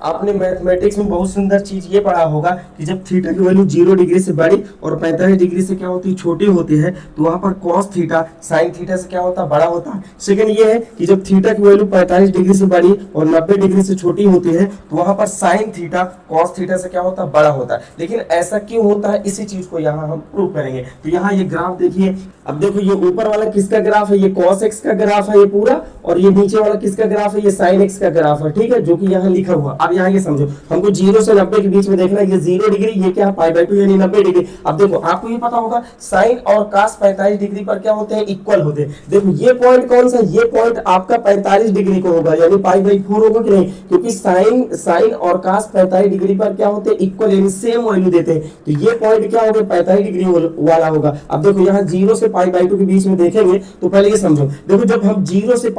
आपने मैथमेटिक्स में बहुत सुंदर चीज ये पढ़ा होगा कि जब थीटा की वैल्यू 0 डिग्री से बड़ी और 45 डिग्री से क्या होती है, छोटी होती है, तो वहां पर cos थीटा sin थीटा से क्या होता है, बड़ा होता है। सेकंड ये है कि जब थीटा की वैल्यू 45 डिग्री से बड़ी और 90 डिग्री से छोटी होती है, तो वहां पर sin थीटा cos थीटा से क्या होता है, बड़ा होता है। लेकिन ऐसा क्यों होता है, इसी चीज को यहाँ हम प्रूव करेंगे। तो यहाँ ये ग्राफ देखिए, अब देखो ये ऊपर वाला किसका ग्राफ है, ये cos x का ग्राफ है ये पूरा, और ये नीचे वाला किसका ग्राफ है, ये sin x का ग्राफ है, ठीक है, जो कि यहाँ लिखा हुआ। अब यहाँ ये समझो, हमको 0 से 90 के बीच में देखना है, ये 0 डिग्री, ये क्या है π/2 यानी 90 डिग्री। अब देखो आपको ये पता होगा sin और cos 45 डिग्री पर क्या होते हैं, इक्वल होते हैं। देखो ये पॉइंट कौन सा, ये पॉइंट आपका 45 डिग्री को होगा, यानी π/4 होगा कि नहीं, क्योंकि sin और cos 45 डिग्री पर क्या होते हैं, इक्वल यानी सेम वैल्यू देते हैं। तो ये पॉइंट क्या होगा, 45 डिग्री वाला होगा। अब देखो यहाँ 0 से π/2 के बीच में देखेंगे तो पहले ये समझो, देखो जब हम 0 से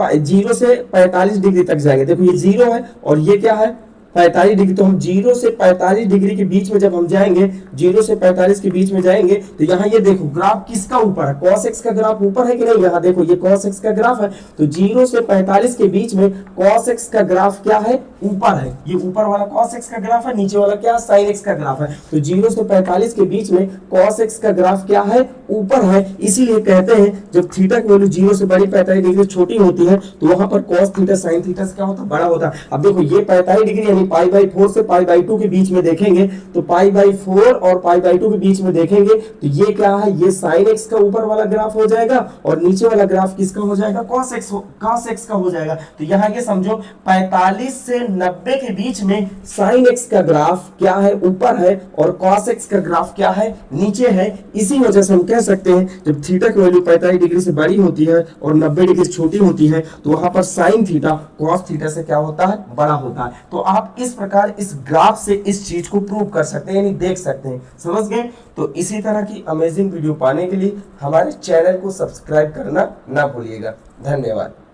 45 डिग्री तक जाएंगे, देखो ये 0 है और ये क्या है 45 डिग्री, तो हम 0 से 45 डिग्री के बीच में जब हम जाएंगे, 0 से 45 के बीच में जाएंगे, तो यहाँ ये देखो ग्राफ किसका ऊपर है, cos x का ग्राफ ऊपर है कि नहीं, यहाँ देखो ये cos x का ग्राफ है, तो 0 से 45 के बीच में cos x का ग्राफ क्या है, ऊपर है। ये ऊपर वाला cos x का ग्राफ है, नीचे वाला क्या sin x का ग्राफ है। तो 0 से 45 के बीच में cos x का ग्राफ क्या है, ऊपर है। इसीलिए कहते हैं जब थीटा की वैल्यू 0 से बड़ी 45 डिग्री छोटी होती है, तो वहां पर cos थीटा sin थीटा से क्या होता है, बड़ा होता है। अब देखो ये 45 डिग्री π/4 से π/2 के बीच में देखेंगे, तो π/4 और π/2 के बीच में देखेंगे, तो ये क्या है, ये sin x का ऊपर वाला ग्राफ हो जाएगा और नीचे वाला ग्राफ किसका हो जाएगा, cos x का हो जाएगा। तो यहाँ ये समझो 45 से 90 के बीच में sin x का ग्राफ क्या है, ऊपर है, और cos x का ग्राफ क्या है, नीचे है। इसी वजह से हम कह सकते हैं जब थीटा की वैल्यू 45 डिग्री से बड़ी होती है और 90 डिग्री से छोटी होती है, तो वहां पर sin थीटा cos थीटा से क्या होता है, बड़ा होता है। तो आप इस प्रकार इस ग्राफ से इस चीज को प्रूव कर सकते हैं, यानी देख सकते हैं। समझ गए? तो इसी तरह की अमेजिंग वीडियो पाने के लिए हमारे चैनल को सब्सक्राइब करना ना भूलिएगा। धन्यवाद।